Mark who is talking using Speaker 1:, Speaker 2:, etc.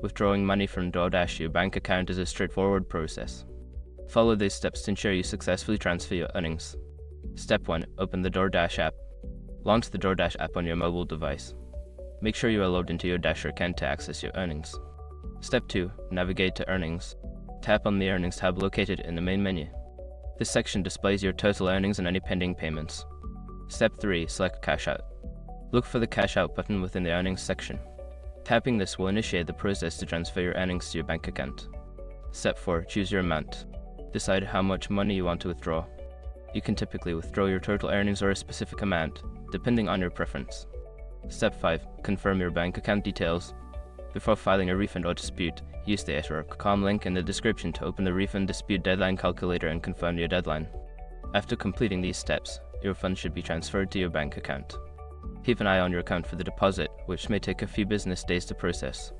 Speaker 1: Withdrawing money from DoorDash to your bank account is a straightforward process. Follow these steps to ensure you successfully transfer your earnings. Step 1. Open the DoorDash app. Launch the DoorDash app on your mobile device. Make sure you are logged into your Dasher account to access your earnings. Step 2. Navigate to Earnings. Tap on the Earnings tab located in the main menu. This section displays your total earnings and any pending payments. Step 3. Select Cash Out. Look for the Cash Out button within the Earnings section. Tapping this will initiate the process to transfer your earnings to your bank account. Step 4. Choose your amount. Decide how much money you want to withdraw. You can typically withdraw your total earnings or a specific amount, depending on your preference. Step 5. Confirm your bank account details. Before filing a refund or dispute, use the @com link in the description to open the refund dispute deadline calculator and confirm your deadline. After completing these steps, your funds should be transferred to your bank account. Keep an eye on your account for the deposit, which may take a few business days to process.